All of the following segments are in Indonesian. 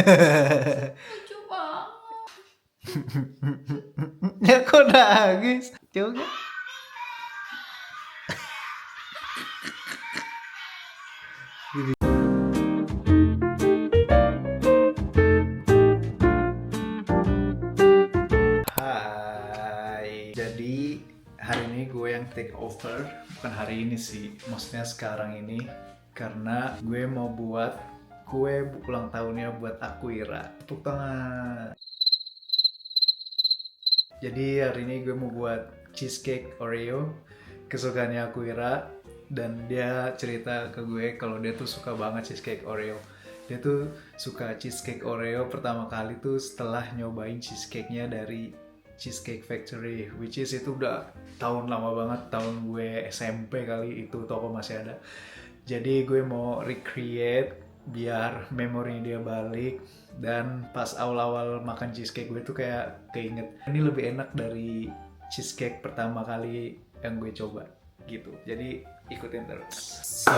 Lucu banget. Ya kok nangis? Coba. Hai. Jadi hari ini gue yang take over. Bukan hari ini sih, maksudnya sekarang ini. Karena gue mau buat kue ulang tahunnya buat Aquira. Tepuk tangan. Jadi hari ini gue mau buat cheesecake Oreo kesukaannya Aquira, dan dia cerita ke gue kalau dia tuh suka banget cheesecake Oreo. Dia tuh suka cheesecake Oreo pertama kali tuh setelah nyobain cheesecake-nya dari Cheesecake Factory, which is itu udah tahun lama banget, tahun gue SMP kali itu toko masih ada. Jadi gue mau recreate biar memori dia balik, dan pas awal-awal makan cheesecake gue tuh kayak keinget ini lebih enak dari cheesecake pertama kali yang gue coba gitu. Jadi ikutin terus.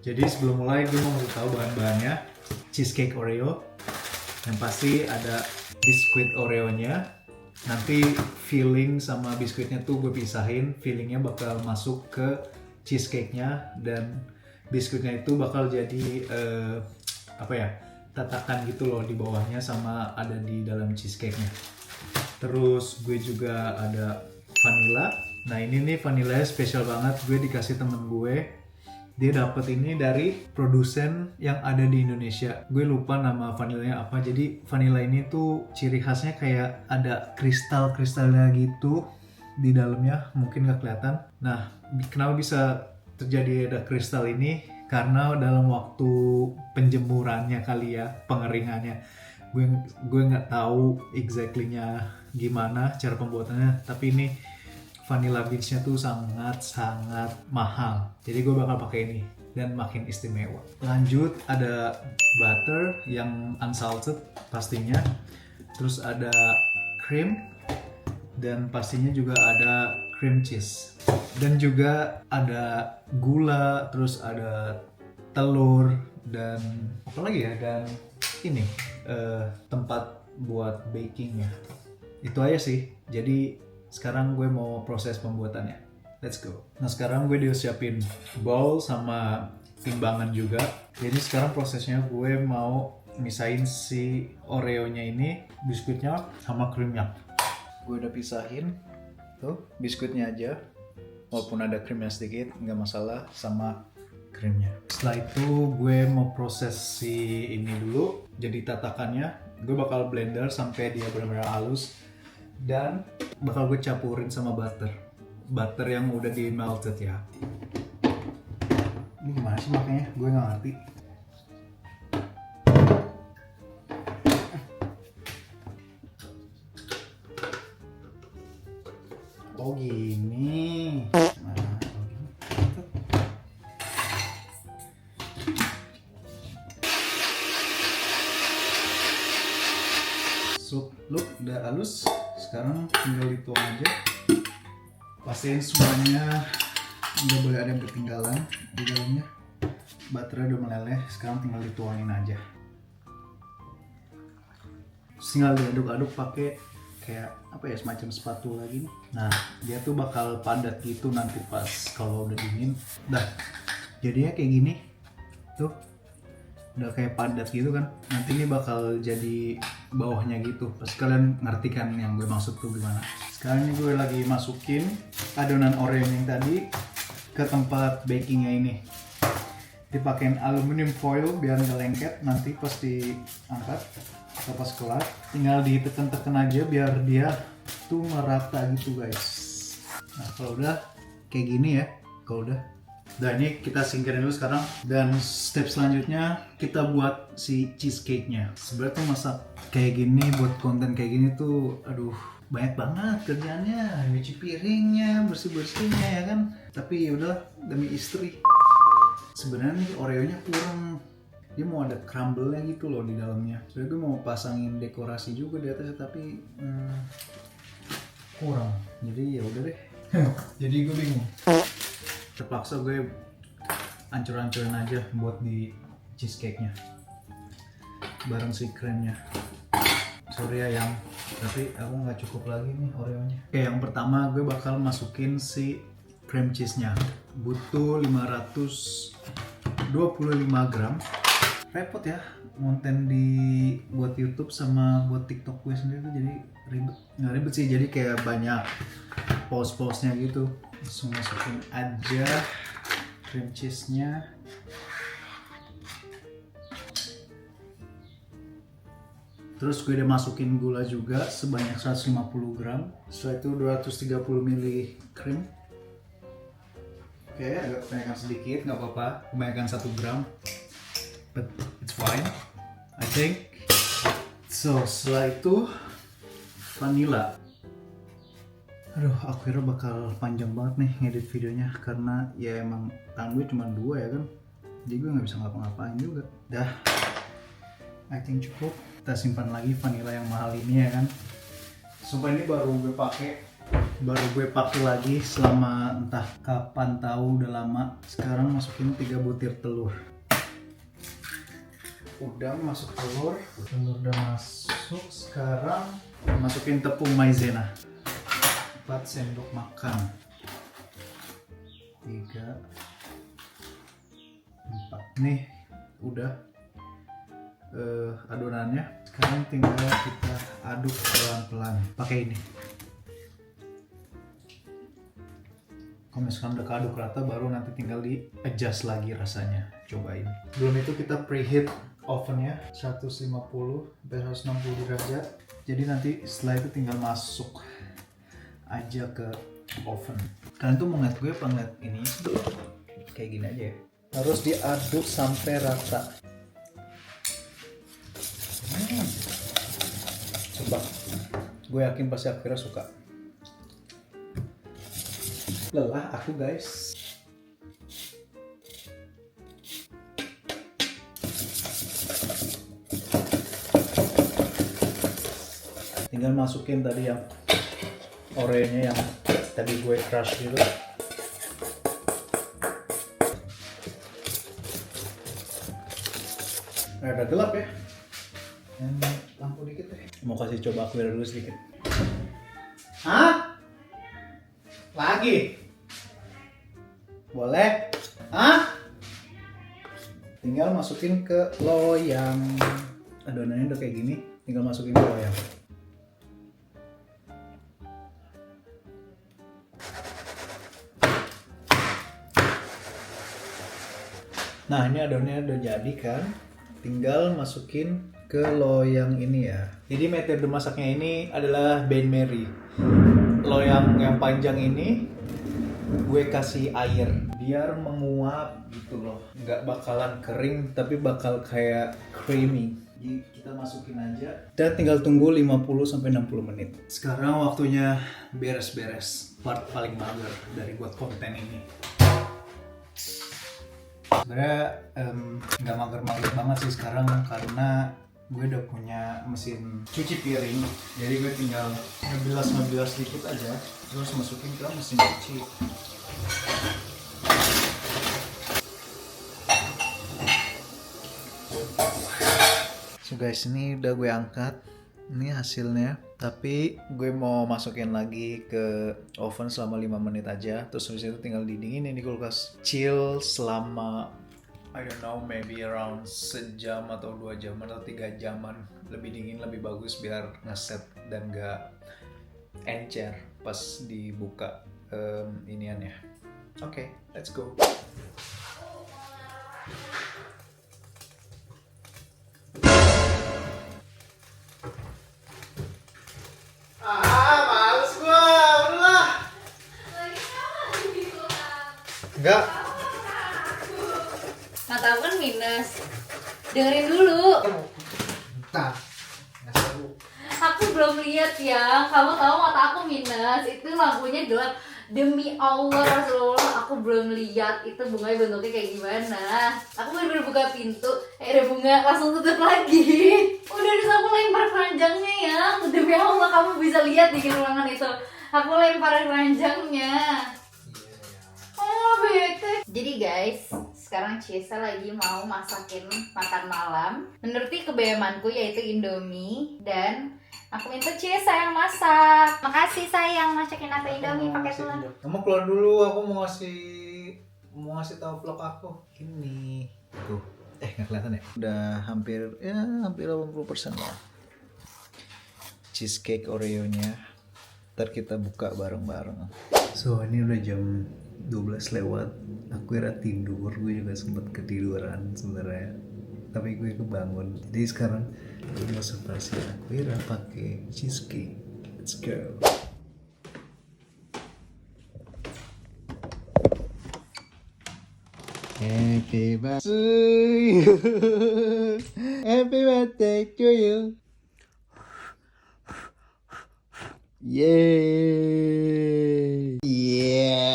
Jadi sebelum mulai gue mau ngasih tahu bahan-bahannya. Cheesecake Oreo, yang pasti ada biskuit Oreo-nya. Nanti filling sama biskuitnya tuh gue pisahin, fillingnya bakal masuk ke cheesecake-nya, dan biskuitnya itu bakal jadi tatakan gitu loh di bawahnya sama ada di dalam cheesecake-nya. Terus gue juga ada vanilla. Nah ini nih vanillanya spesial banget, gue dikasih temen gue. Dia dapet ini dari produsen yang ada di Indonesia. Gue lupa nama vanillanya apa. Jadi vanilla ini tuh ciri khasnya kayak ada kristal-kristalnya gitu di dalamnya, mungkin gak kelihatan. Nah, kenapa bisa terjadi ada kristal ini? Karena dalam waktu penjemurannya kali ya, pengeringannya. Gue nggak tahu exactly-nya gimana cara pembuatannya, tapi ini vanilla beans-nya tuh sangat-sangat mahal. Jadi gue bakal pakai ini dan makin istimewa. Lanjut ada butter yang unsalted pastinya. Terus ada cream, dan pastinya juga ada cream cheese. Dan juga ada gula, terus ada telur, dan apa lagi ya? Dan ini tempat buat bakingnya. Itu aja sih. Jadi sekarang gue mau proses pembuatannya. Let's go. Nah sekarang gue siapin bowl sama timbangan juga. Jadi sekarang prosesnya gue mau misahin si Oreo-nya ini, biskuitnya sama krimnya. Gue udah pisahin. Tuh biskuitnya aja. Walaupun ada krimnya sedikit, nggak masalah, sama krimnya. Setelah itu gue mau proses si ini dulu. Jadi tatakannya gue bakal blender sampai dia benar-benar halus. Dan bakal gue campurin sama butter yang udah di melted ya. Ini gimana sih makanya? Gue nggak ngerti. Oh gini. Nah, look udah halus. Sekarang tinggal dituang aja. Pastiin semuanya nggak boleh ada yang ketinggalan di dalamnya. Butternya udah meleleh, sekarang tinggal dituangin aja. Tinggal diaduk-aduk pakai kayak semacam spatula gini. Nah dia tuh bakal padat gitu nanti pas kalau udah dingin. Jadinya kayak gini tuh, udah kayak padat gitu kan. Nanti ini bakal jadi bawahnya gitu. Pasti kalian ngerti kan yang gue maksud tuh gimana. Sekarang ini gue lagi masukin adonan Oreo yang tadi ke tempat bakingnya ini. Dipakein aluminium foil biar nggak lengket. Nanti pas diangkat atau pas kelar, tinggal ditekan-tekan aja biar dia tuh merata gitu guys. Nah kalau udah kayak gini ya, kalau udah ini kita singkirin dulu sekarang. Dan step selanjutnya kita buat si cheesecake-nya. Sebenarnya tuh masak kayak gini, buat konten kayak gini tuh aduh banyak banget kerjaannya, nyuci piringnya, bersih-bersihnya ya kan. Tapi yaudah demi istri. Sebenarnya nih Oreo-nya kurang. Dia mau ada crumble-nya gitu loh di dalamnya. Sebenarnya gue mau pasangin dekorasi juga di atasnya, tapi kurang. Jadi ya udah deh. Jadi gue bingung. Terpaksa gue hancur-hancurin aja buat di cheesecake-nya. bareng si kremnya. Sorry ya yang, tapi aku nggak cukup lagi nih Oreo-nya. Oke, yang pertama gue bakal masukin si cream cheese-nya. Butuh 525 gram. Repot ya, konten di buat YouTube sama buat TikTok gue sendiri tuh jadi ribet. Nggak ribet sih, jadi kayak banyak pause-pause-nya gitu. Langsung masukin aja cream cheese-nya. Terus gue udah masukin gula juga sebanyak 150 gram. Setelah itu 230 ml krim. Oke, agak kebanyakan sedikit, nggak apa-apa. Kebanyakan 1 gram. But it's fine, I think. So, setelah itu vanilla. Aduh, aku kira bakal panjang banget nih ngedit videonya. Karena ya emang tangan gue cuma 2 ya kan. Jadi gue nggak bisa ngapa-ngapain juga. Dah, I think cukup. Kita simpan lagi vanilla yang mahal ini ya kan. Sumpah ini baru gue pakai lagi selama entah kapan, tahu udah lama. Sekarang masukin 3 butir telur. Udah masuk telur udah masuk. Sekarang masukin tepung maizena 4 sendok makan. 3 4 nih udah adonannya. Sekarang tinggal kita aduk pelan-pelan pakai ini. Kalau misalkan udah keaduk rata, baru nanti tinggal di adjust lagi rasanya. Cobain. Belum itu kita preheat ovennya 150 sampai 160 derajat. Jadi nanti setelah itu tinggal masuk aja ke oven. Kalian tuh mau ngeliat gue apa ngeliat ini? Kayak gini aja ya. Harus diaduk sampai rata. Coba, gue yakin pasti akhirnya suka. Lelah aku guys. Tinggal masukin tadi yang Oreo-nya yang tadi gue crush gitu. Agak gelap ya. Lampu dikit deh. Mau kasih coba aku dulu sedikit. Hah? Lagi? Boleh? Hah? Tinggal masukin ke loyang. Adonannya udah kayak gini, tinggal masukin ke loyang. Nah, ini adonannya udah jadi kan? Tinggal masukin ke loyang ini ya. Jadi metode masaknya ini adalah Bain Marie. Loyang yang panjang ini gue kasih air biar menguap gitu loh. Nggak bakalan kering tapi bakal kayak creamy. Jadi kita masukin aja dan tinggal tunggu 50-60 menit. Sekarang waktunya beres-beres part paling mager dari buat konten ini. Sebenarnya nggak mager-mager banget sih sekarang karena gue udah punya mesin cuci piring, jadi gue tinggal ngebilas dikit aja terus masukin ke mesin cuci. So guys, ini udah gue angkat, ini hasilnya. Tapi gue mau masukin lagi ke oven selama 5 menit aja. Terus habis itu tinggal didinginin di kulkas. Chill selama I don't know, maybe around sejam atau 2 jam atau 3 jaman. Lebih dingin lebih bagus biar ngeset dan gak encer pas dibuka iniannya. Oke, let's go. Males gua, udahlah. Enggak. Mata aku kan minus. Dengerin dulu. Entah. Nggak seru. Aku belum lihat ya. Kamu tahu mata aku minus. Itu lampunya gelap. Demi Allah Rasulullah, aku belum lihat itu bunganya bentuknya kayak gimana. Aku baru buka pintu, ada bunga langsung tutup lagi. Udah terus aku lempar keranjangnya ya. Demi Allah kamu bisa lihat di ruangan itu. Aku lempar keranjangnya. Oh bete. Jadi guys, sekarang Ciesa lagi mau masakin makan malam. Menuruti kebiasaanku yaitu Indomie, dan aku minta Ciesa yang masak. Makasih sayang, masakin aku Indomie pakai telur. Kamu keluar dulu, aku mau ngasih tahu vlog aku. Ini tuh, nggak kelihatan ya? Udah hampir 80% lah. Cheesecake Oreo-nya. Ntar kita buka bareng-bareng. So ini udah jam 12 lewat. Aku kira tidur, gue juga sempet ketiduran sebenarnya. Tapi gue kebangun. Jadi sekarang gue mau surprise aku kira pakai cheesecake. Let's go. Happy birthday, happy birthday to you. Yeay. Yeah.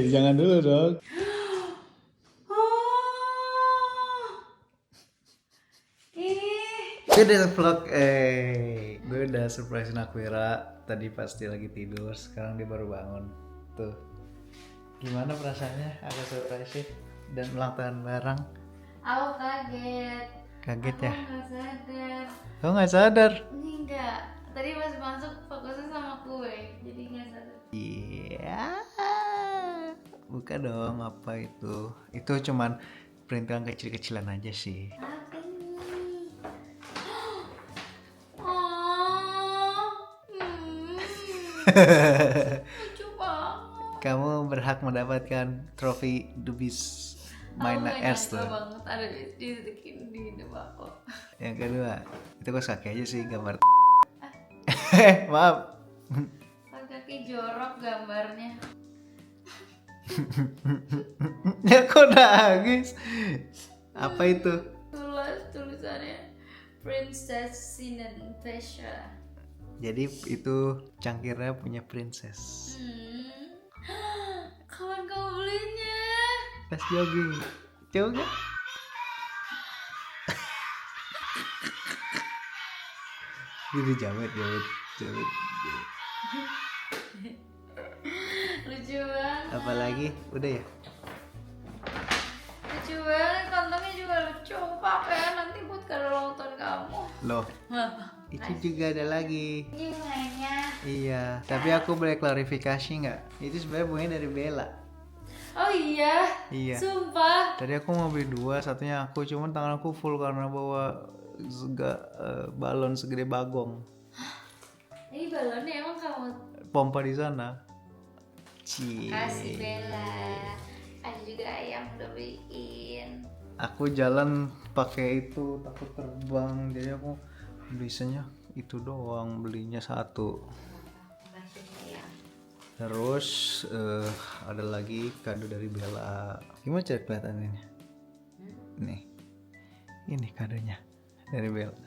Jangan dulu dong. Gue udah vlog, gue udah surprisein Aquira. Tadi pasti lagi tidur, sekarang dia baru bangun. Tuh, gimana perasaannya agak surprise dan ulang tahun bareng? Aku kaget. Kaget ya? Aku nggak sadar. Kamu nggak sadar? Enggak. Tadi pas masuk fokusnya sama kue, jadi nggak sadar. Iya. Buka dong, apa itu? Itu cuman perintilan kecil-kecilan aja sih. Apa ini? Oh, lucu banget. Kamu berhak mendapatkan trofi Dubis Maina S tuh. Banget ada di depan aku. Yang kedua, itu kos kaki aja sih gambar. Maaf. Pas kaki jorok gambarnya. Ya kok nangis? Apa itu? Tulisannya Princess Sinenpesha. Jadi itu cangkirnya punya princess. Kapan kamu belinya? Pas jogging. Coba. Ini jawet. Lucu banget. Apalagi? Udah ya? Lucu banget, kantongnya juga lucu. Pakai nanti buat kado ulang tahun kamu. Loh, itu juga ada lagi. Ini bunganya. Iya, tapi aku boleh klarifikasi nggak? Itu sebenarnya bunganya dari Bella. Oh iya? Iya. Sumpah. Tadi aku mau beli 2, satunya aku, cuman tangan aku full karena bawa balon segede bagong. Ini balonnya emang kamu? Pompa di sana. Kasih Bella. Ada juga ayam udah beliin. Aku jalan pakai itu takut terbang, jadi aku bisanya itu doang, belinya 1. Kasih sayang. Terus ada lagi kado dari Bella. Gimana cara kelihatannya? Nih, ini kadonya dari Bella.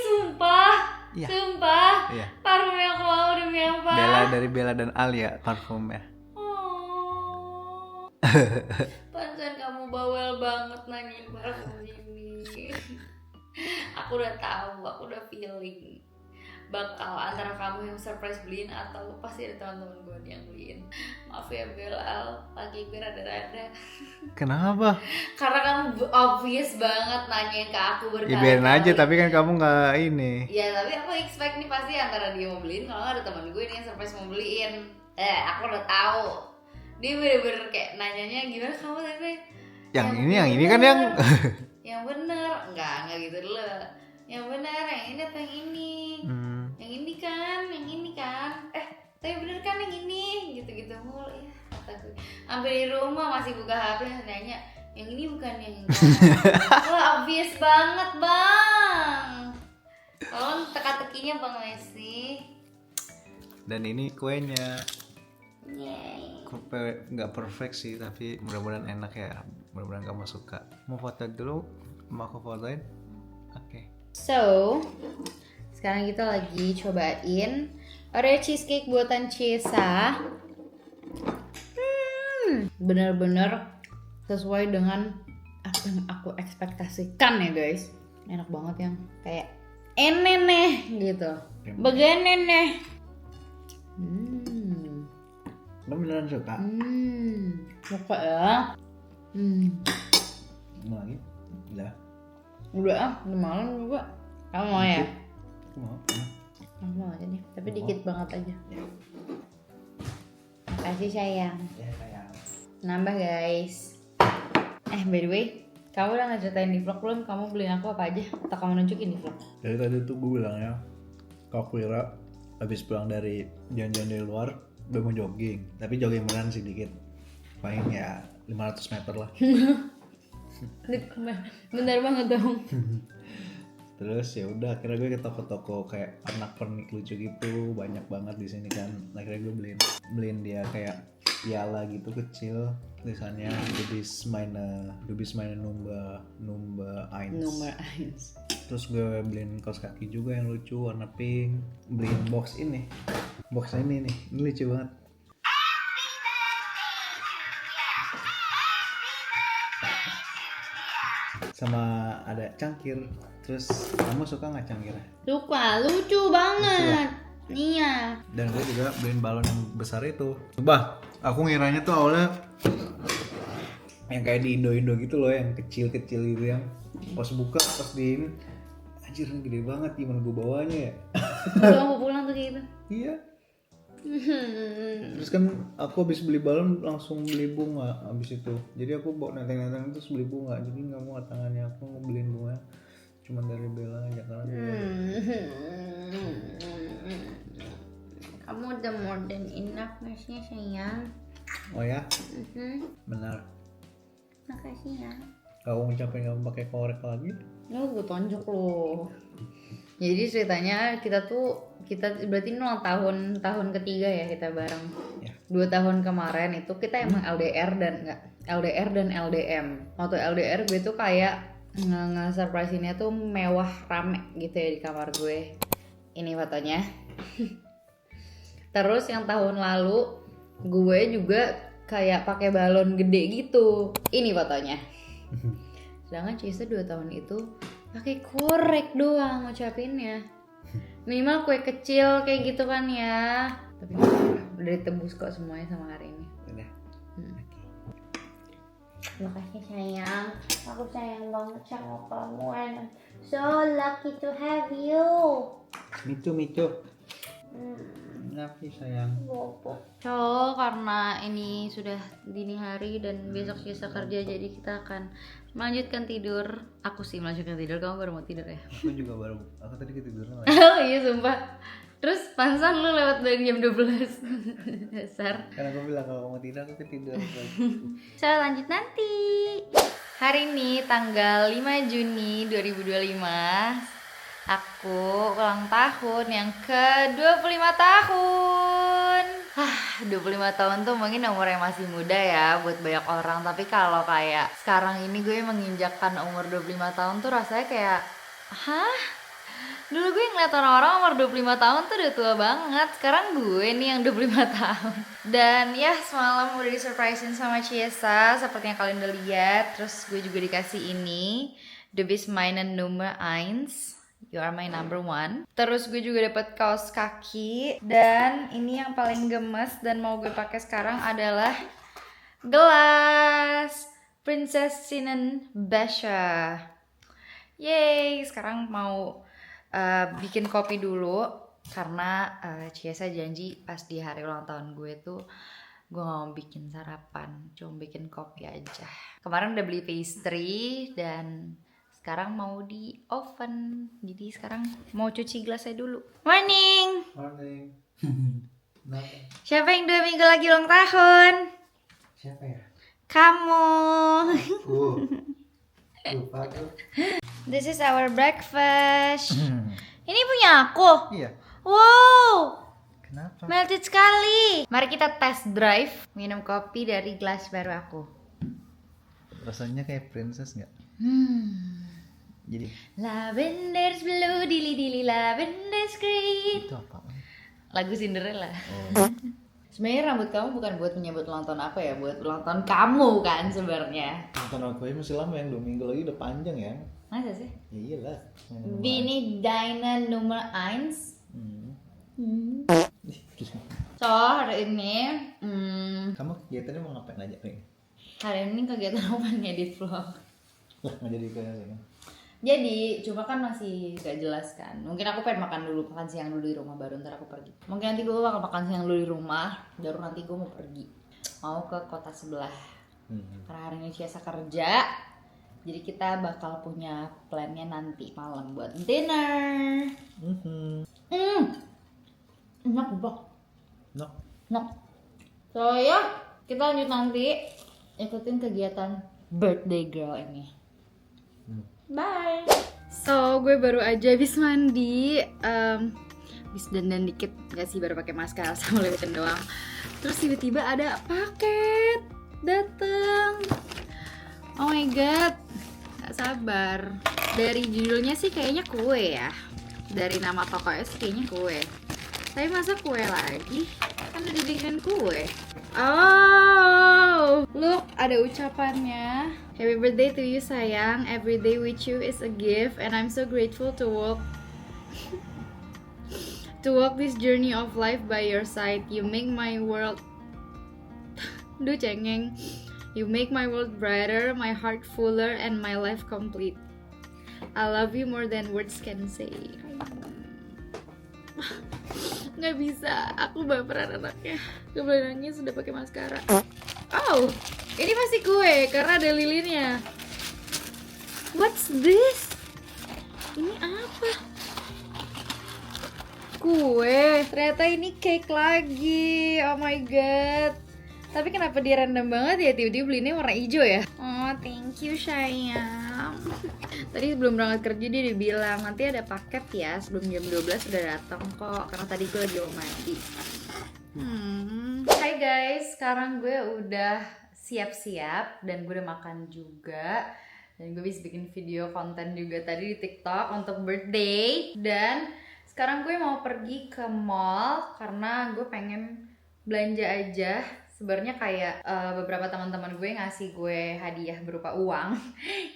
Sumpah. Iya. Sumpah. Iya. Parfum yang aku mau demi apa? Bella dari Bella dan Alia parfumnya. Oh. Pantesan kamu bawel banget nanyain parfum ini. Aku udah tahu, aku udah feeling bakal antara kamu yang surprise beliin atau pasti ada teman-teman gue yang beliin. Maaf ya Bel, pagi gue rada-rada. Kenapa? Karena kamu obvious banget nanyain ke aku berkali-kali. Ya biarin aja, tapi kan kamu nggak ini. Ya tapi aku expect nih pasti antara dia mau beliin, kalau nggak ada teman gue nih yang surprise mau beliin. Aku udah tahu. Dia bener-bener kayak nanyanya gimana kamu tadi? Yang ini kan yang Yang bener, enggak gitu dulu. Yang bener, yang ini atau yang ini? Yang ini kan? Tapi bener kan yang ini? Gitu-gitu mulu ya kata gue. Sampai di rumah masih buka HP nanya, yang ini bukan yang ini. Wah obvious banget bang. Tolong teka-tekinya Bang Lesti. Dan ini kuenya. Yeay. Kue nggak perfect sih, tapi mudah-mudahan enak ya. Mudah-mudahan kamu suka. Mau foto dulu? Mau aku fotoin? Oke. So, sekarang kita lagi cobain Oreo cheesecake buatan Ciesa. Bener-bener sesuai dengan apa yang aku ekspektasikan ya guys. Enak banget yang kayak eneh gitu. Begini nih. Lo beneran suka? Suka ya. Mau lagi? Udah udah malam juga. Kamu mau ya? Aku mau. Kamu mau aja nih, tapi dikit banget aja. Ya. Makasih sayang. Ya sayang. Nambah guys. By the way, kamu udah ngeceritain di vlog belum? Kamu beliin aku apa aja? Atau kamu nunjukin di vlog? Dari tadi tuh gue bilang ya, kalau aku kira habis pulang dari jalan-jalan dari luar udah mau jogging, tapi jogging beneran sih dikit, paling ya 500 meter lah. Bener banget dong. Terus ya udah akhirnya gue ke toko-toko kayak pernak-pernik lucu gitu, banyak banget di sini kan. Akhirnya gue beliin dia kayak piala gitu kecil, tulisannya du bist meine Nummer 1. Nomor 1. Terus gue beliin kaos kaki juga yang lucu warna pink, beliin box ini nih, ini lucu banget. Sama ada cangkir. Terus kamu suka nggak cangkirnya? Suka, lucu banget. Iya. Dan gue juga beliin balon yang besar itu. Coba, aku ngiranya tuh awalnya yang kayak di Indo gitu loh, yang kecil-kecil gitu, yang pas buka, pas di anjir ini gede banget, gimana gue bawanya ya? Terus aku pulang tuh kayak gitu. Iya. Terus kan aku habis beli balon langsung beli bunga habis itu. Jadi aku bawa nenteng-nenteng terus beli bunga. Jadi nggak mau tangannya, aku beliin bunga cuma dari Bella aja karena Kamu udah more than enough ngasihnya sayang. Oh ya? Benar. Makasih ya. Kau ngucapin kamu pakai korek lagi? Gue tonjok loh. Jadi ceritanya kita berarti ini ulang tahun ketiga ya kita bareng. Ya. 2 tahun kemarin itu kita emang LDR dan LDM. Waktu LDR gue tuh kayak nge-surprise-innya tuh mewah rame gitu ya di kamar gue. Ini fotonya. Terus yang tahun lalu gue juga kayak pakai balon gede gitu. Ini fotonya. Sedangkan Cisa 2 tahun itu pakai korek doang ngucapinnya. Minimal kue kecil kayak gitu kan ya. Tapi udah ditebus kok semuanya sama hari ini. Udah. Makasih sayang. Aku sayang banget sama kamu and I'm so lucky to have you. Me too. Nafi sayang. So karena ini sudah dini hari dan besok sisa kerja, jadi kita akan melanjutkan tidur. Aku sih melanjutkan tidur, kamu baru mau tidur ya? Aku tadi ketiduran lagi. Oh iya sumpah. Terus pantesan lu lewat dari jam 12. Dasar. Karena aku bilang kalau kamu tidur aku ketiduran. So lanjut nanti. Hari ini tanggal 5 Juni 2025 aku ulang tahun yang ke-25 tahun. 25 tahun tuh mungkin umur yang masih muda ya buat banyak orang. Tapi kalau kayak sekarang ini gue menginjakkan umur 25 tahun tuh rasanya kayak dulu gue ngeliat orang-orang umur 25 tahun tuh udah tua banget. Sekarang gue nih yang 25 tahun. Dan ya semalam udah disurprisein sama Ciesa seperti yang kalian udah lihat. Terus gue juga dikasih ini, Du bist meine Nummer 1, You are my number 1. Terus gue juga dapat kaos kaki. Dan ini yang paling gemes dan mau gue pakai sekarang adalah gelas Princess Sinan Basha. Yeay, sekarang mau bikin kopi dulu karena Ciesa janji pas di hari ulang tahun gue tuh gue gak mau bikin sarapan, cuma bikin kopi aja. Kemarin udah beli pastry dan sekarang mau di oven. Jadi sekarang mau cuci gelasnya dulu. Morning. Siapa yang 2 minggu lagi ulang tahun? Siapa ya? Kamu. Lupa tuh. This is our breakfast. Ini punya aku. Iya. Wow, Kenapa? melted sekali. Mari kita test drive minum kopi dari gelas baru aku. Rasanya kayak princess nggak? Jadi Lavender's blue, dili dili lavender's green. itu apa? Lagu Cinderella. Oh. Sebenarnya rambut kamu bukan buat menyambut ulang tahun aku ya, buat ulang tahun kamu kan sebenarnya. Nonton aku masih lama, yang 2 minggu lagi udah panjang ya. Masa sih? Ya iyalah. Bini Dina Nummer 1. Ih, So hari ini Kamu kegiatannya mau ngapain aja nih? hari ini kegiatan aku pengen ngedit vlog. Lah nggak jadi kayak gini. Jadi cuma kan masih gak jelas kan. Mungkin aku pengen makan siang dulu di rumah baru ntar aku pergi. Mungkin nanti gue bakal makan siang dulu di rumah, baru nanti gue mau pergi. Mau ke kota sebelah. Karena hari ini biasa kerja. Jadi kita bakal punya plannya nanti malam buat dinner. Enak banget. Enak. So ya, kita lanjut nanti ikutin kegiatan birthday girl ini. Bye. So gue baru aja habis mandi, habis dandan dikit, nggak sih, baru pakai maskara sama lip tint doang. Terus tiba-tiba ada paket datang. Oh my god, nggak sabar. Dari judulnya sih kayaknya kue ya. Dari nama tokonya sih kayaknya kue. Tapi masa kue lagi? Kan udah dibikin kue. Oh, look, ada ucapannya. Happy birthday to you sayang. Every day with you is a gift, and I'm so grateful to walk this journey of life by your side. You make my world Duh cengeng. You make my world brighter, my heart fuller, and my life complete. I love you more than words can say. Nggak bisa, aku baperan anaknya. Gak boleh nangis, sudah pakai maskara. Oh, ini masih kue karena ada lilinnya. What's this? Ini apa? Kue. Ternyata ini cake lagi. Oh my god. Tapi kenapa dia random banget ya? Tiba-tiba belinya warna hijau ya? Oh, thank you sayang. Tadi sebelum berangkat kerja dia bilang nanti ada paket ya, sebelum jam 12 udah datang kok, karena tadi gue lagi mau mandi. Hai guys, sekarang gue udah siap-siap dan gue udah makan juga. Dan gue bisa bikin video konten juga tadi di TikTok untuk birthday. Dan sekarang gue mau pergi ke mall karena gue pengen belanja aja. Sebenarnya kayak beberapa teman-teman gue ngasih gue hadiah berupa uang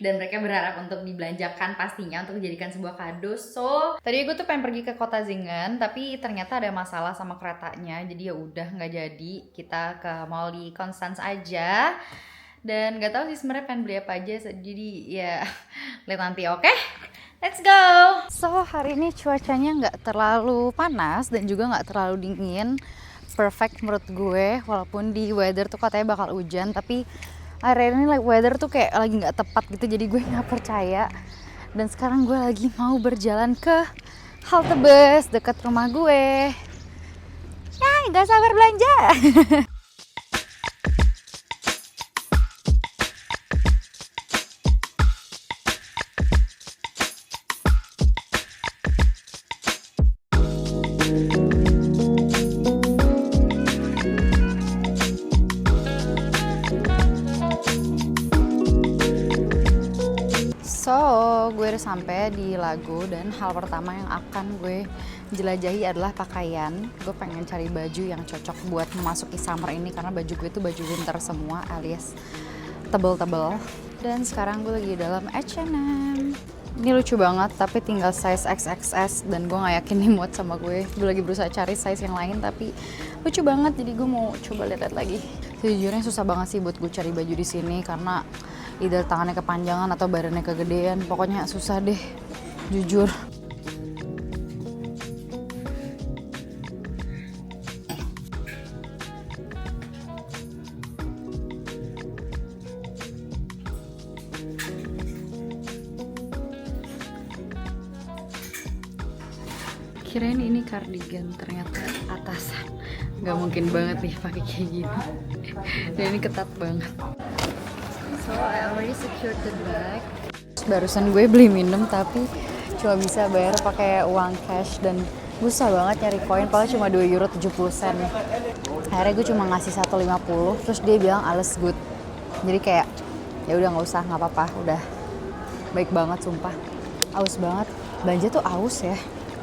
dan mereka berharap untuk dibelanjakan pastinya untuk dijadikan sebuah kado. So tadi gue tuh pengen pergi ke kota Zingen tapi ternyata ada masalah sama keretanya, jadi ya udah nggak jadi. Kita ke mall di Konstanz aja dan nggak tahu sih sebenarnya pengen beli apa aja, jadi ya lihat nanti. Oke? Let's go! So hari ini cuacanya nggak terlalu panas dan juga nggak terlalu dingin. Perfect menurut gue, walaupun di weather tuh katanya bakal hujan, tapi akhir ini weather tuh kayak lagi nggak tepat gitu, jadi gue nggak percaya. Dan sekarang gue lagi mau berjalan ke halte bus dekat rumah gue. Ya, nggak sabar belanja. So, gue udah sampai di Lago dan hal pertama yang akan gue jelajahi adalah pakaian. Gue pengen cari baju yang cocok buat memasuki summer ini karena baju gue itu baju winter semua alias tebel-tebel. Dan sekarang gue lagi dalam H&M. Ini lucu banget tapi tinggal size XXS dan gue gak yakin nih muat sama gue. Gue lagi berusaha cari size yang lain tapi lucu banget, jadi gue mau coba lihat lagi. Sejujurnya susah banget sih buat gue cari baju di sini karena either tangannya kepanjangan atau badannya kegedean. Pokoknya susah deh, jujur. Kirain ini cardigan, ternyata atasan. Gak mungkin banget nih pakai kayak gini. Dan ini ketat banget. So I already secured the bag. Barusan gue beli minum tapi cuma bisa bayar pakai uang cash dan susah banget nyari koin, padahal cuma 2 euro 70 sen. Akhirnya gue cuma ngasih 1,50, terus dia bilang alles good. Jadi kayak ya udah nggak usah, nggak apa-apa, udah baik banget sumpah. Aus banget, belanja tuh aus ya,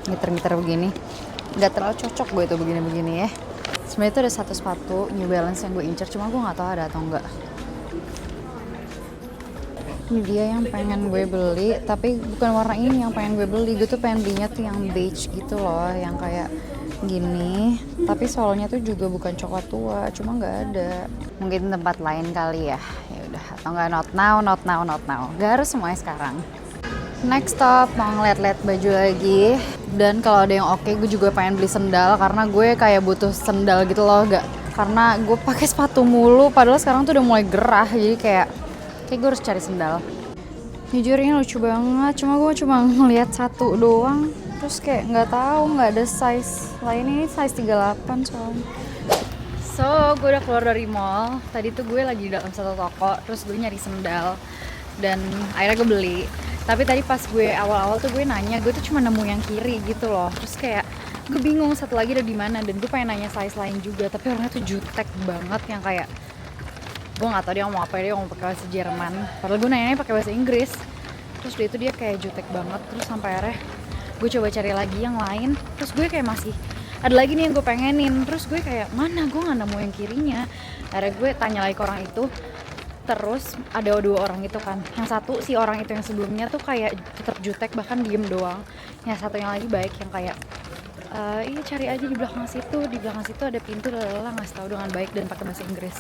ngiter-ngiter begini. Nggak terlalu cocok gue tuh begini-begini ya. Sebenarnya tuh ada satu sepatu New Balance yang gue incer, cuma gue nggak tahu ada atau enggak. Ini dia yang pengen gue beli, tapi bukan warna ini yang pengen gue beli. Gue tuh pengen belinya tuh yang beige gitu loh, yang kayak gini, tapi soalnya tuh juga bukan coklat tua, cuma nggak ada. Mungkin tempat lain kali ya. Ya udah, atau nggak not now. Gak harus semuanya sekarang. Next stop, mau ngeliat-liat baju lagi. Dan kalau ada yang oke, gue juga pengen beli sendal karena gue kayak butuh sendal gitu loh, karena gue pakai sepatu mulu. Padahal sekarang tuh udah mulai gerah, jadi kayak gue harus cari sendal. Jujur ini lucu banget, gue cuma ngeliat satu doang, terus kayak nggak ada size lain. Ini size 38 soalnya. So, gue udah keluar dari mall. Tadi tuh gue lagi di dalam satu toko, terus gue nyari sendal dan akhirnya gue beli. Tapi tadi pas gue awal-awal tuh gue nanya, gue tuh cuma nemu yang kiri gitu loh. Terus kayak gue bingung satu lagi ada di mana, dan gue pengen nanya size lain juga, tapi orangnya tuh jutek banget yang kayak gue nggak tahu dia ngomong apa, dia ngomong pakai bahasa Jerman. Padahal gue nanya pakai bahasa Inggris. Terus dia kayak jutek banget. Terus sampai akhirnya gue coba cari lagi yang lain. Terus gue kayak masih ada lagi nih yang gue pengenin. Terus gue kayak mana gue nggak nemu yang kirinya. Akhirnya gue tanya lagi ke orang itu. Terus ada dua orang itu kan. Yang satu si orang itu yang sebelumnya tuh kayak tetap jutek, bahkan diem doang. Yang satunya lagi baik yang kayak iya cari aja di belakang situ. Di belakang situ ada pintu, ngasih tahu dengan baik dan pakai bahasa Inggris.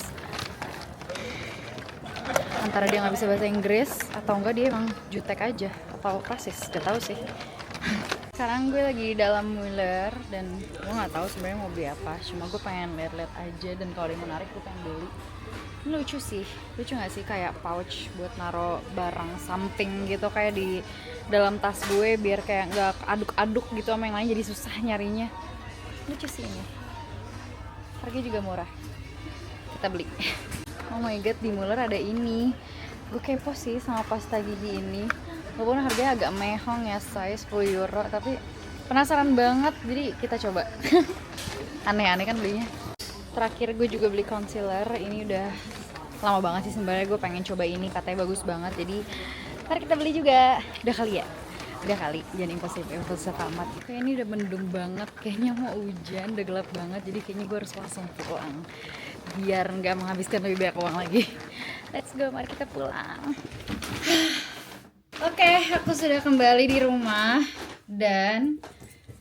Antara dia nggak bisa bahasa Inggris atau enggak dia emang jutek aja atau rasis, gak tahu sih. Sekarang gue lagi di dalam Mueller dan gue nggak tahu sebenarnya mau beli apa, cuma gue pengen lihat-lihat aja, dan kalau ada yang menarik gue pengen beli. Ini lucu nggak sih, kayak pouch buat naro barang samping gitu kayak di dalam tas gue, biar kayak nggak aduk-aduk gitu sama yang lain, jadi susah nyarinya. Lucu sih ini, harganya juga murah, kita beli. Oh my god, di Mueller ada ini. Gue kepo sih sama pasta gigi ini. Walaupun harganya agak mehong ya, size 10 euro, tapi penasaran banget, jadi kita coba. Aneh-aneh kan belinya. Terakhir gue juga beli concealer. Ini udah lama banget sih sebenarnya gue pengen coba ini, katanya bagus banget. Jadi mari kita beli juga. Udah kali ya? Udah kali, jangan impulsif amat. Kayak ini udah mendung banget, kayaknya mau hujan, udah gelap banget. Jadi kayaknya gue harus langsung pulang biar nggak menghabiskan lebih banyak uang lagi. Let's go, mari kita pulang. Oke, aku sudah kembali di rumah dan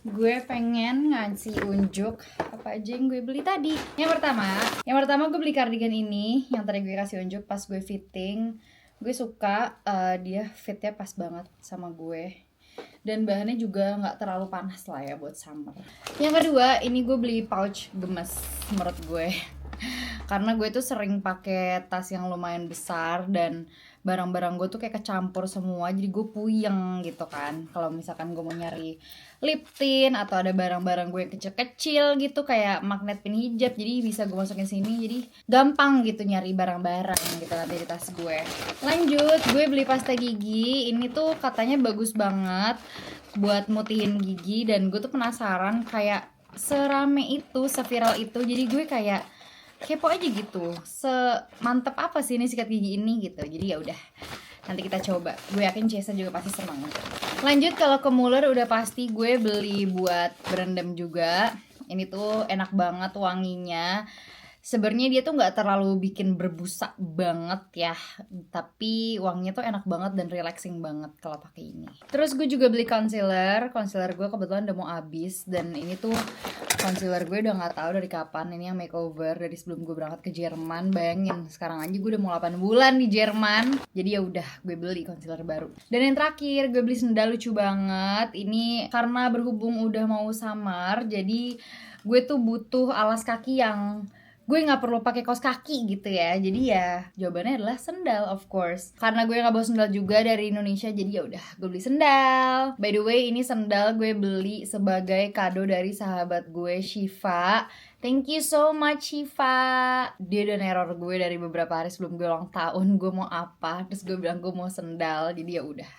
gue pengen ngasih unjuk apa aja yang gue beli tadi. Yang pertama gue beli cardigan ini yang tadi gue kasih unjuk pas gue fitting. Gue suka dia fitnya pas banget sama gue. Dan bahannya juga nggak terlalu panas lah ya buat summer. Yang kedua, ini gue beli pouch gemes menurut gue. Karena gue tuh sering pakai tas yang lumayan besar dan barang-barang gue tuh kayak kecampur semua, jadi gue puyeng gitu kan. Kalau misalkan gue mau nyari lip tint atau ada barang-barang gue yang kecil-kecil gitu kayak magnet pin hijab, jadi bisa gue masukin sini, jadi gampang gitu nyari barang-barang gitu nanti di tas gue. Lanjut, gue beli pasta gigi. Ini tuh katanya bagus banget buat mutihin gigi, dan gue tuh penasaran kayak serame itu, seviral itu, jadi gue kayak kepo aja gitu, semantep apa sih ini sikat gigi ini gitu. Jadi ya udah, nanti kita coba. Gue yakin Cesa juga pasti senang. Lanjut, kalau ke Mueller udah pasti gue beli buat berendam juga. Ini tuh enak banget wanginya. Sebenarnya dia tuh nggak terlalu bikin berbusa banget ya, tapi wanginya tuh enak banget dan relaxing banget kalau pakai ini. Terus gue juga beli concealer gue kebetulan udah mau habis, dan ini tuh concealer gue udah nggak tahu dari kapan. Ini yang makeover dari sebelum gue berangkat ke Jerman. Bayangin, sekarang aja gue udah mau 8 bulan di Jerman, jadi ya udah gue beli concealer baru. Dan yang terakhir gue beli sendal lucu banget. Ini karena berhubung udah mau summer, jadi gue tuh butuh alas kaki yang gue nggak perlu pakai kaos kaki gitu ya. Jadi ya jawabannya adalah sendal, of course. Karena gue nggak bawa sendal juga dari Indonesia, jadi ya udah gue beli sendal. By the way, ini sendal gue beli sebagai kado dari sahabat gue, Shiva. Thank you so much, Shiva. Dia udah neror gue dari beberapa hari sebelum gue ulang tahun, gue mau apa, terus gue bilang gue mau sendal. Jadi ya udah,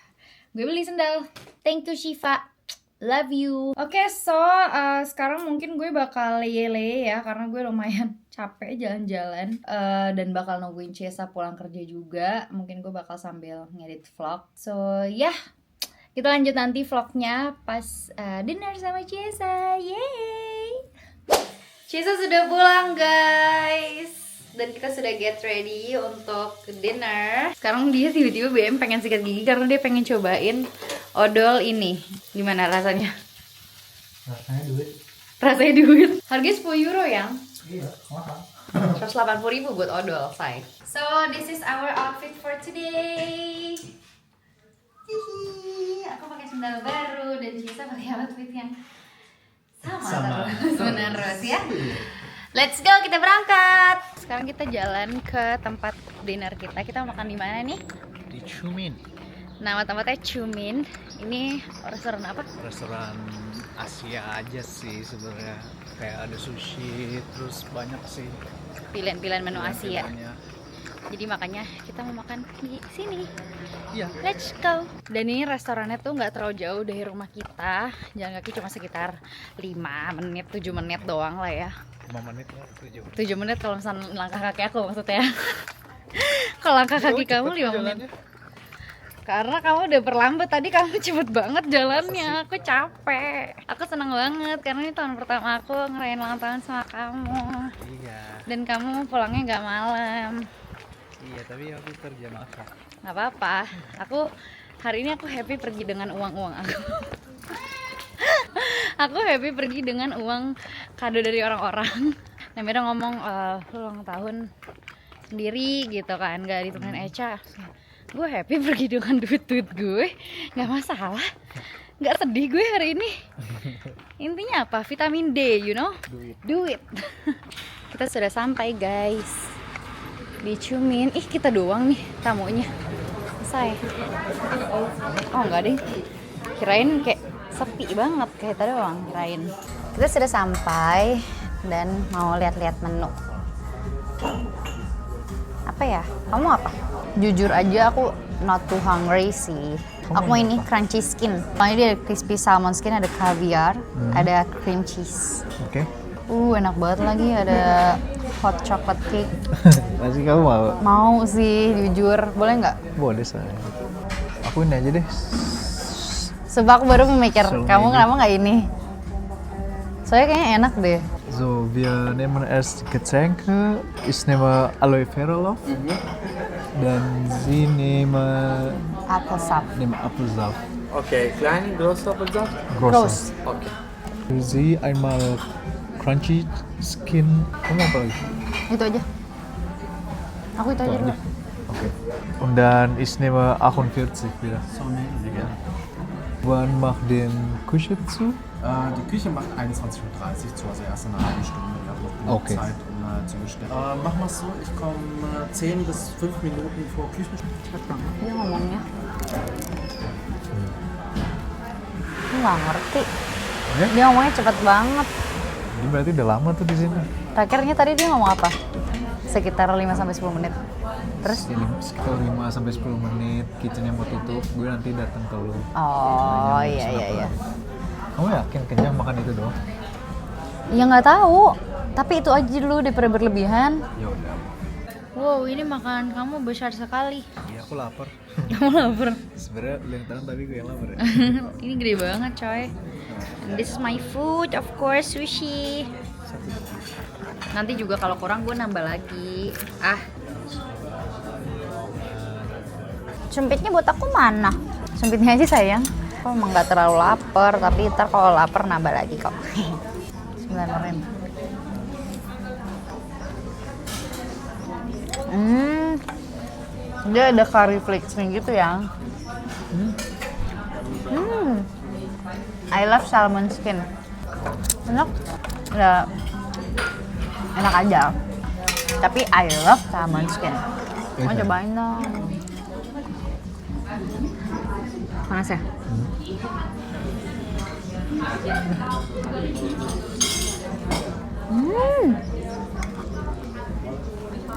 gue beli sendal. Thank you, Shiva. Love you. Oke, so sekarang mungkin gue bakal leye-leye ya, karena gue lumayan capek jalan-jalan, dan bakal nungguin Cesa pulang kerja juga. Mungkin gue bakal sambil ngedit vlog. So ya, kita lanjut nanti vlognya pas dinner sama Cesa. Yeay! Cesa sudah pulang guys, dan kita sudah get ready untuk dinner. Sekarang dia tiba-tiba BM pengen sikat gigi karena dia pengen cobain odol ini. Gimana rasanya? Rasanya duit. rasanya duit. Harganya 10 euro ya. Iya, mahal. 180.000 buat odol, say. So this is our outfit for today. Hihi, aku pakai sendal baru dan Cisa pakai outfit yang sama. Terus ya. Let's go, kita berangkat. Sekarang kita jalan ke tempat dinner kita. Kita makan di mana nih? Di Chumin. Nama tempatnya Chumin. Ini restoran apa? Restoran Asia aja sih sebenarnya. Kayak ada sushi, terus banyak sih Pilihan-pilihan menu Asia. pilihannya. Jadi makanya kita mau makan di sini. Iya. Let's go. Dan ini restorannya tuh nggak terlalu jauh dari rumah kita. Jalan kaki cuma sekitar 5 menit, 7 menit doang lah ya. 5 menit lah, 7. 7 menit kalau misalnya langkah kaki aku maksudnya. Kalau langkah kaki kamu 5 menit. Karena kamu udah perlambat, tadi kamu cepet banget jalannya. Aku capek. Aku seneng banget karena ini tahun pertama aku ngerayain ulang tahun sama kamu. Iya. Dan kamu pulangnya nggak malam. Iya, tapi aku kerja masak. Nggak apa-apa. Aku hari ini aku happy pergi dengan uang aku. Aku happy pergi dengan uang kado dari orang-orang. Nah, Mira ngomong lu ulang tahun sendiri gitu kan, nggak ditemenin Eca. Gue happy pergi dengan duit gue, nggak masalah. Nggak sedih gue hari ini. Intinya apa? Vitamin D, you know? Duit. Kita sudah sampai guys di Chumin. Ih, kita doang nih tamunya. Selesai. Oh enggak deh. Kirain kayak sepi banget, kayak tadi doang kirain. Kita sudah sampai dan mau lihat-lihat menu. Apa ya? Kamu apa? Jujur aja aku not too hungry sih. Aku mau ini crunchy skin. Soalnya dia ada crispy salmon skin, ada caviar, ada cream cheese. Oke. Enak banget lagi, ada hot chocolate cake. Masih kamu mau? Mau sih, jujur. Boleh nggak? Boleh saya. Aku ini aja deh. Sebab aku baru memikir, So, kamu maybe. kenapa nggak ini? Soalnya kayaknya enak deh. So, wir nehmen erst Getränke. Ich nehme Aloe Vera Loaf. Dan Sie nehmen Apfelsaft. Apfelsaft. Okay, klein, großer Apfelsaft? Gross. Okay. Für Sie einmal Crunchy Skin. Kamu apa lagi? Itu aja. Aku itu aja dulu. Oke. Und dann ich nehme 48 wieder. So nehmen Sie gerne. Wann macht den Küche zu? Die Küche macht 21:30 Uhr zu, also erst in einer halben Stunde. Wir haben noch genug Okay. Zeit, um zu bestellen. Machen wir es so, ich komme 10 bis 5 Minuten vor Küchenstart. Cepet banget dia ngomongnya. Aku nggak ngerti. Ya? Dia ngomongnya cepet banget. Ini berarti udah lama tuh di sini. Terakhirnya tadi dia ngomong apa? Sekitar 5-10 menit. Terus? Sekitar 5 sampai 10 menit kitchennya mau tutup, gue nanti datang ke lu. Oh Nanya iya pesan iya apa. iya. Kamu yakin kenyang makan itu doang? Ya nggak tahu. Tapi itu aja dulu daripada berlebihan. Ya udah. Wow, ini makanan kamu besar sekali. Iya, aku lapar. Kamu lapar. Sebenarnya lu yang tahan tapi gue yang lapar ya. Ini gede banget, coy. And this is my food, of course, sushi. Nanti juga kalau kurang gue nambah lagi. Sumpitnya buat aku mana? Sumpitnya aja sayang. Aku emang nggak terlalu lapar, tapi ntar kalau lapar nambah lagi kok. 9 Dia ada curry flakes-nya gitu ya. I love salmon skin. Enak. Ya, enak aja. Tapi I love salmon skin. Mau cobain dong. Panas ya?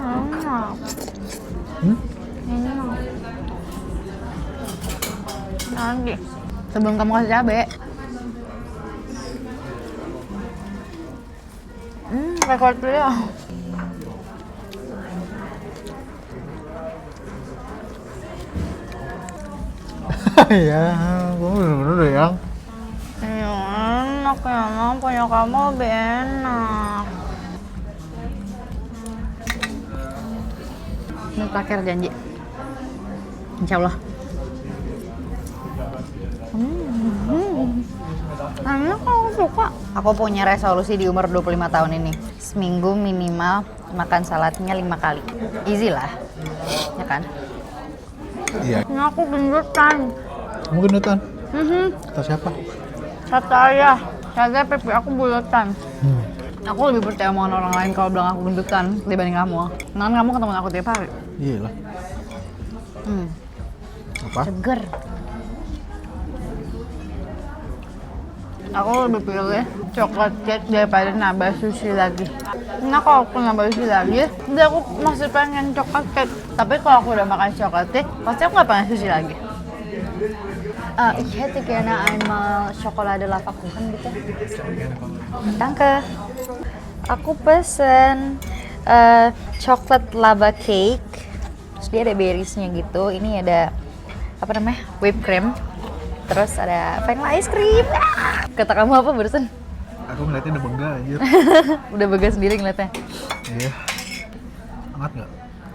Enak. Enak. Lagi. Sebelum kamu kasih cabe. Record dulu ya. Ya, kamu bener-bener deh yang. Iya enak ya, emang punya kamu lebih enak. Ini terakhir janji. Insya Allah. Karena kalau suka. Aku punya resolusi di umur 25 tahun ini. Seminggu minimal makan saladnya 5 kali. Easy lah. Ya kan? Iya. Ini aku gendutan. Kamu gendutan? Kata siapa? Kata ayah. Kata pipi aku bulatan. Aku lebih percaya omongan orang lain kalau bilang aku gendutan dibanding kamu. Nah, kamu ketemu aku tiap hari. Iya lah. Apa? Seger. Aku lebih pilih coklat cake daripada nambah sushi lagi. Nah kalau aku nambah sushi lagi, udah aku masih pengen coklat cake. Tapi kalau aku udah makan coklat cake, pasti aku nggak pengen sushi lagi. Ich hätte gerne einmal Schokolade Lava Kuchen gitu. Danke. Aku pesen coklat lava cake. Terus dia ada berriesnya gitu. Ini ada apa namanya? Whipped cream. Terus ada vanilla ice cream. Kata kamu apa barusan? Aku ngeliatnya udah bengga anjir. Udah bega sendiri ngeliatnya. Iya. Hangat nggak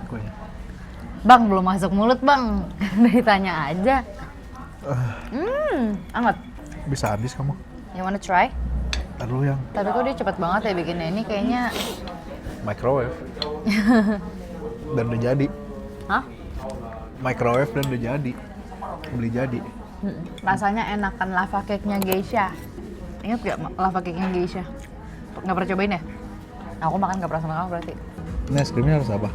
kuenya? Bang, belum masuk mulut bang. Dari tanya aja. Hangat. Bisa habis kamu. You wanna try? Aduh yang Tapi kok dia cepet banget ya bikinnya. Ini kayaknya... microwave. Dan udah jadi. Hah? Microwave dan udah jadi. Beli jadi. Rasanya enakan lava cake-nya Geisha. Ingat gak lava cake-nya Geisha? Nggak pernah cobain ya? Nah, aku makan nggak pernah sama kamu berarti. Ini es krimnya harus apa?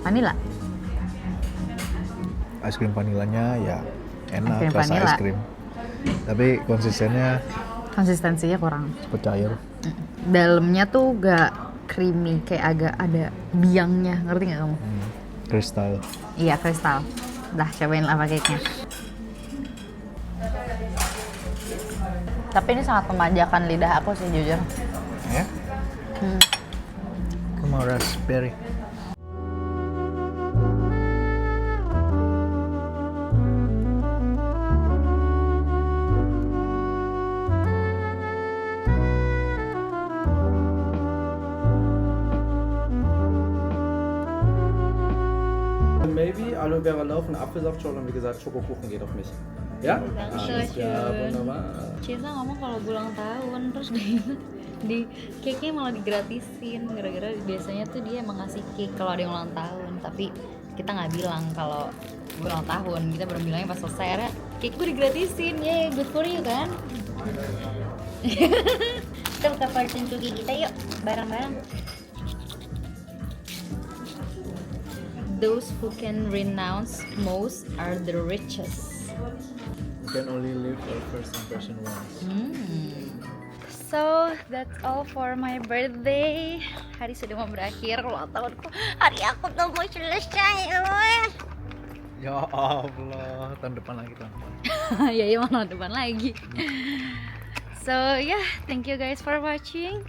Vanilla. Es krim vanilanya ya enak, Es krim rasa vanilla. es krim. Tapi konsistennya Konsistensinya kurang. cepet cair. Dalamnya tuh gak creamy, kayak agak ada biangnya. Ngerti nggak kamu? Kristal. Iya, kristal. Dah, cobain lava cake-nya. Tapi ini sangat memanjakan lidah aku sih jujur. Ya? Aku mau raspberry. Maybe Aloe Vera laufen, Apfelsaftschorle und wie gesagt Schokokuchen geht auf mich. Ja? Alles klar, wunderbar. Cinta ngomong kalau ulang tahun terus di cake-nya malah digratisin gara-gara biasanya tuh dia emang ngasih cake kalau ada yang ulang tahun, tapi kita nggak bilang kalau ulang tahun, kita baru bilangnya pas selesai ada cake gue digratisin. Yeay, good for you kan. Kita buka fortune cookie kita yuk bareng-bareng. Those who can renounce most are the richest. You can only live your first impression once. So that's all for my birthday. Hari sudah mau berakhir, ulang tahunku. Hari aku tuh mau selesai. Ya Allah, tahun depan lagi tahun depan. Ya iya, tahun depan lagi. So yeah, thank you guys for watching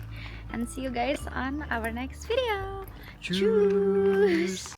and see you guys on our next video. Cheers.